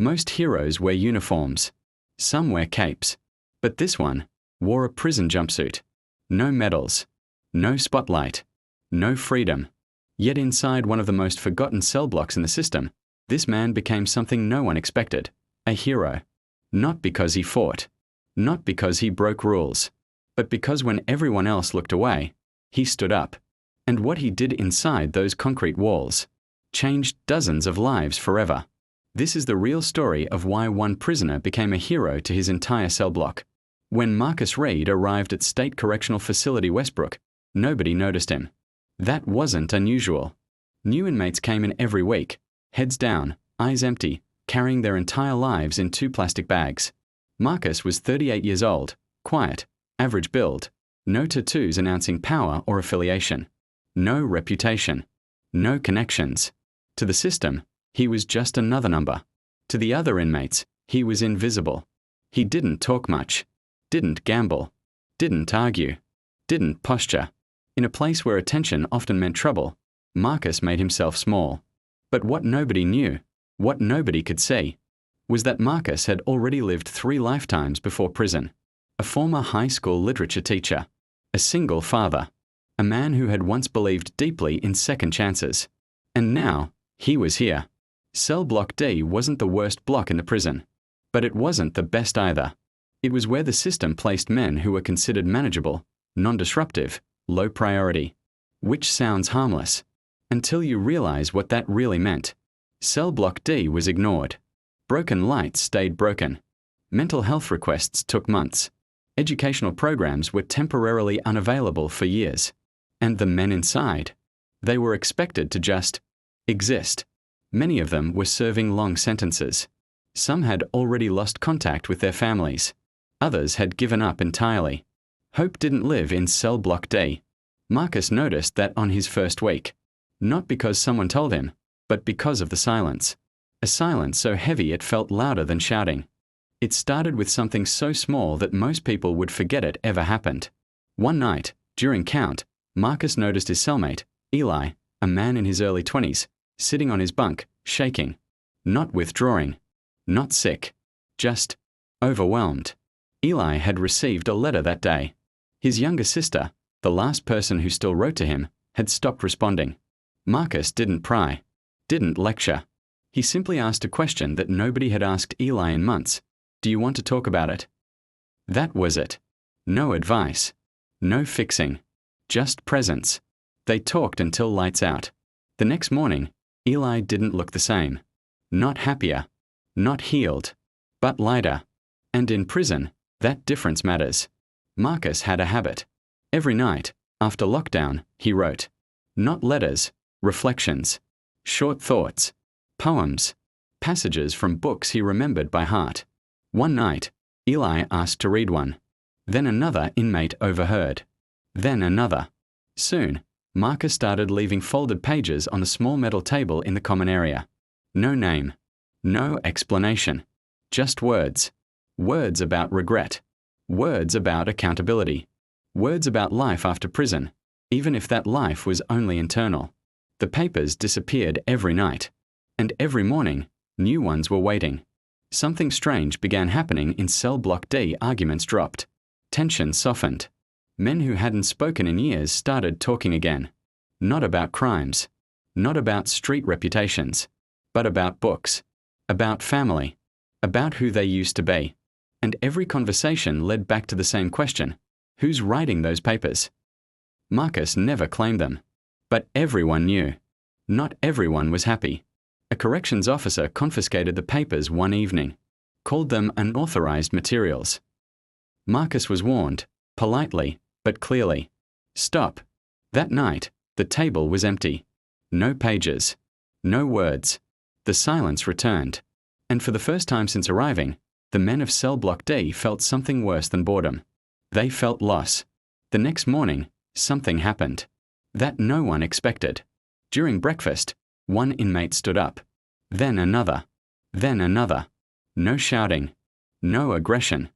Most heroes wear uniforms. Some wear capes. But this one wore a prison jumpsuit. No medals. No spotlight. No freedom. Yet inside one of the most forgotten cell blocks in the system, this man became something no one expected. A hero. Not because he fought. Not because he broke rules. But because when everyone else looked away, he stood up. And what he did inside those concrete walls changed dozens of lives forever. This is the real story of why one prisoner became a hero to his entire cell block. When Marcus Reed arrived at State Correctional Facility Westbrook, nobody noticed him. That wasn't unusual. New inmates came in every week, heads down, eyes empty, carrying their entire lives in 2 plastic bags. Marcus was 38 years old, quiet, average build, no tattoos announcing power or affiliation, no reputation, no connections. To the system, he was just another number. To the other inmates, he was invisible. He didn't talk much, didn't gamble, didn't argue, didn't posture. In a place where attention often meant trouble, Marcus made himself small. But what nobody knew, what nobody could see, was that Marcus had already lived 3 lifetimes before prison. A former high school literature teacher, a single father, a man who had once believed deeply in second chances. And now, he was here. Cell Block D wasn't the worst block in the prison, but it wasn't the best either. It was where the system placed men who were considered manageable, non-disruptive, low priority. Which sounds harmless, until you realize what that really meant. Cell Block D was ignored. Broken lights stayed broken. Mental health requests took months. Educational programs were temporarily unavailable for years. And the men inside, they were expected to just exist. Many of them were serving long sentences. Some had already lost contact with their families. Others had given up entirely. Hope didn't live in Cell Block D. Marcus noticed that on his first week. Not because someone told him, but because of the silence. A silence so heavy it felt louder than shouting. It started with something so small that most people would forget it ever happened. One night, during count, Marcus noticed his cellmate, Eli, a man in his early 20s, sitting on his bunk, shaking. Not withdrawing. Not sick. Just overwhelmed. Eli had received a letter that day. His younger sister, the last person who still wrote to him, had stopped responding. Marcus didn't pry. Didn't lecture. He simply asked a question that nobody had asked Eli in months. Do you want to talk about it? That was it. No advice. No fixing. Just presence. They talked until lights out. The next morning, Eli didn't look the same. Not happier. Not healed. But lighter. And in prison, that difference matters. Marcus had a habit. Every night, after lockdown, he wrote. Not letters, reflections. Short thoughts. Poems. Passages from books he remembered by heart. One night, Eli asked to read one. Then another inmate overheard. Then another. Soon, Marcus started leaving folded pages on a small metal table in the common area. No name. No explanation. Just words. Words about regret. Words about accountability. Words about life after prison, even if that life was only internal. The papers disappeared every night. And every morning, new ones were waiting. Something strange began happening in Cell Block D. Arguments dropped. Tension softened. Men who hadn't spoken in years started talking again. Not about crimes. Not about street reputations. But about books. About family. About who they used to be. And every conversation led back to the same question. Who's writing those papers? Marcus never claimed them. But everyone knew. Not everyone was happy. A corrections officer confiscated the papers one evening, called them unauthorized materials. Marcus was warned, politely, but clearly. Stop. That night, the table was empty. No pages. No words. The silence returned. And for the first time since arriving, the men of Cell Block D felt something worse than boredom. They felt loss. The next morning, something happened. That no one expected. During breakfast, one inmate stood up. Then another. Then another. No shouting. No aggression.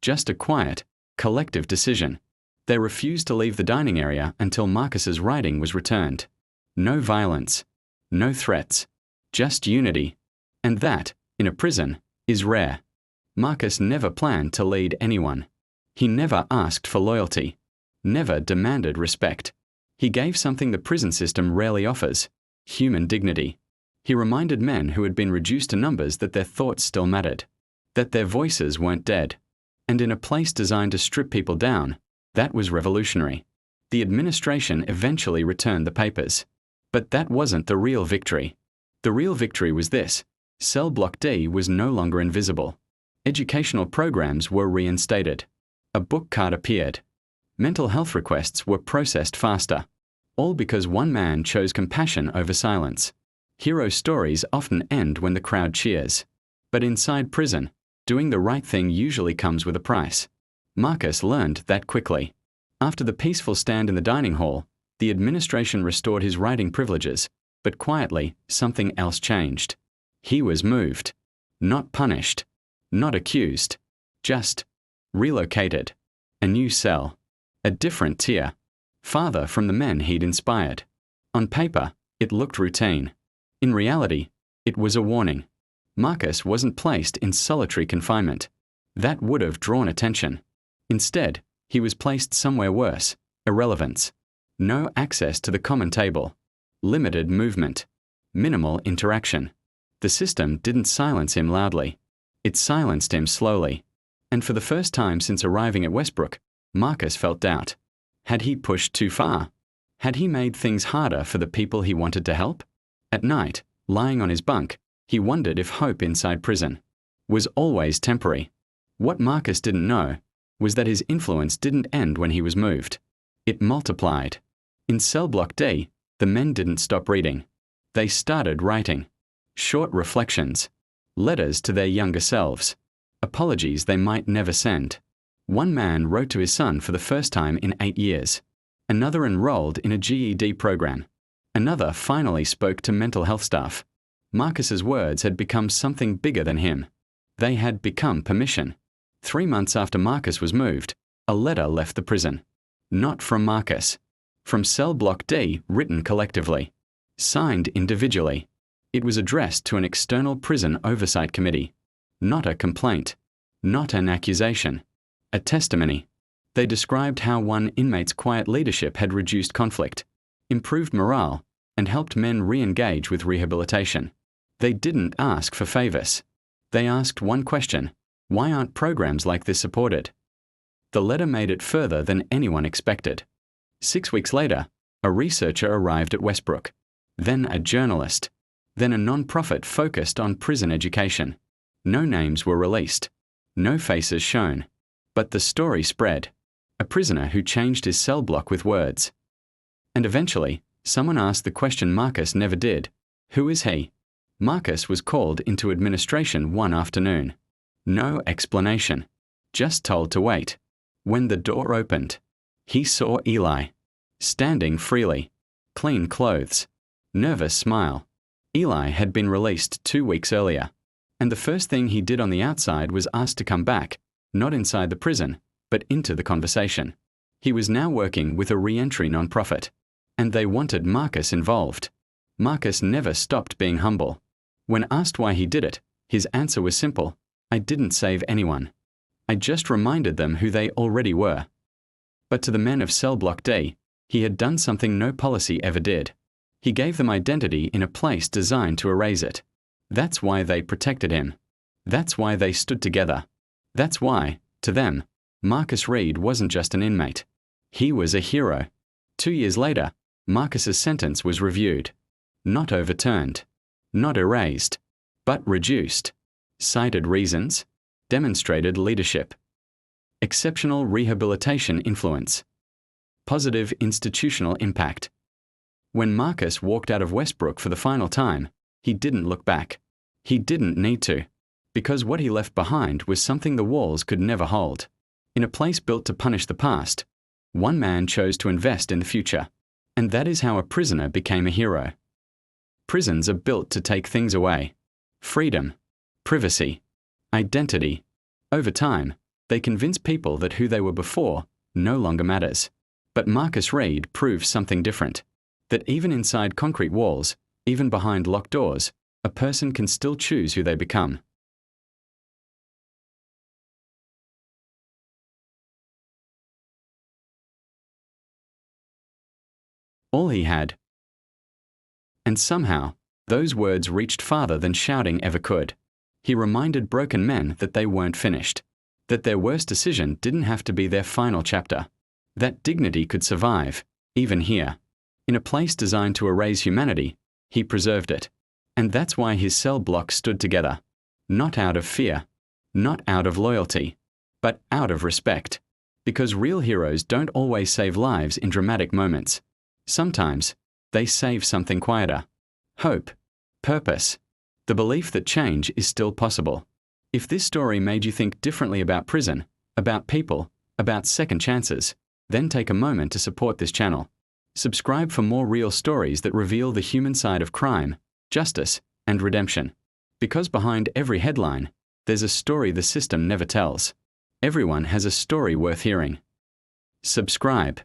Just a quiet, collective decision. They refused to leave the dining area until Marcus's writing was returned. No violence. No threats. Just unity. And that, in a prison is rare. Marcus never planned to lead anyone. He never asked for loyalty, never demanded respect. He gave something the prison system rarely offers: human dignity. He reminded men who had been reduced to numbers that their thoughts still mattered, that their voices weren't dead. And in a place designed to strip people down, that was revolutionary. The administration eventually returned the papers. But that wasn't the real victory. The real victory was this: Cell Block D was no longer invisible. Educational programs were reinstated. A book card appeared. Mental health requests were processed faster. All because one man chose compassion over silence. Hero stories often end when the crowd cheers. But inside prison, doing the right thing usually comes with a price. Marcus learned that quickly. After the peaceful stand in the dining hall, the administration restored his writing privileges, but quietly, something else changed. He was moved. Not punished. Not accused. Just relocated. A new cell. A different tier. Farther from the men he'd inspired. On paper, it looked routine. In reality, it was a warning. Marcus wasn't placed in solitary confinement. That would have drawn attention. Instead, he was placed somewhere worse: irrelevance. No access to the common table. Limited movement. Minimal interaction. The system didn't silence him loudly. It silenced him slowly. And for the first time since arriving at Westbrook, Marcus felt doubt. Had he pushed too far? Had he made things harder for the people he wanted to help? At night, lying on his bunk, he wondered if hope inside prison was always temporary. What Marcus didn't know was that his influence didn't end when he was moved. It multiplied. In Cell Block D, the men didn't stop reading. They started writing. Short reflections. Letters to their younger selves. Apologies they might never send. One man wrote to his son for the first time in 8 years. Another enrolled in a GED program. Another finally spoke to mental health staff. Marcus's words had become something bigger than him. They had become permission. 3 months after Marcus was moved, a letter left the prison. Not from Marcus. From Cell Block D, written collectively. Signed individually. It was addressed to an external prison oversight committee. Not a complaint. Not an accusation. A testimony. They described how one inmate's quiet leadership had reduced conflict, improved morale, and helped men re-engage with rehabilitation. They didn't ask for favors. They asked one question: why aren't programs like this supported? The letter made it further than anyone expected. 6 weeks later, a researcher arrived at Westbrook, then a journalist, then a non-profit focused on prison education. No names were released, no faces shown, but the story spread. A prisoner who changed his cell block with words. And eventually, someone asked the question Marcus never did: who is he? Marcus was called into administration one afternoon. No explanation. Just told to wait. When the door opened, he saw Eli. Standing freely. Clean clothes. Nervous smile. Eli had been released 2 weeks earlier. And the first thing he did on the outside was ask to come back, not inside the prison, but into the conversation. He was now working with a re-entry non-profit. And they wanted Marcus involved. Marcus never stopped being humble. When asked why he did it, his answer was simple: I didn't save anyone. I just reminded them who they already were. But to the men of Cell Block D, he had done something no policy ever did. He gave them identity in a place designed to erase it. That's why they protected him. That's why they stood together. That's why, to them, Marcus Reed wasn't just an inmate. He was a hero. 2 years later, Marcus's sentence was reviewed. Not overturned. Not erased. But reduced. Cited reasons. Demonstrated leadership. Exceptional rehabilitation influence. Positive institutional impact. When Marcus walked out of Westbrook for the final time, he didn't look back. He didn't need to. Because what he left behind was something the walls could never hold. In a place built to punish the past, one man chose to invest in the future. And that is how a prisoner became a hero. Prisons are built to take things away. Freedom. Privacy. Identity. Over time, they convince people that who they were before no longer matters. But Marcus Reed proved something different. That even inside concrete walls, even behind locked doors, a person can still choose who they become. all he had. And somehow, those words reached farther than shouting ever could. He reminded broken men that they weren't finished, that their worst decision didn't have to be their final chapter, that dignity could survive, even here. In a place designed to erase humanity, he preserved it. And that's why his cell block stood together, not out of fear, not out of loyalty, but out of respect. Because real heroes don't always save lives in dramatic moments. Sometimes, they save something quieter. Hope, purpose, the belief that change is still possible. If this story made you think differently about prison, about people, about second chances, then take a moment to support this channel. Subscribe for more real stories that reveal the human side of crime, justice, and redemption. Because behind every headline, there's a story the system never tells. Everyone has a story worth hearing. Subscribe.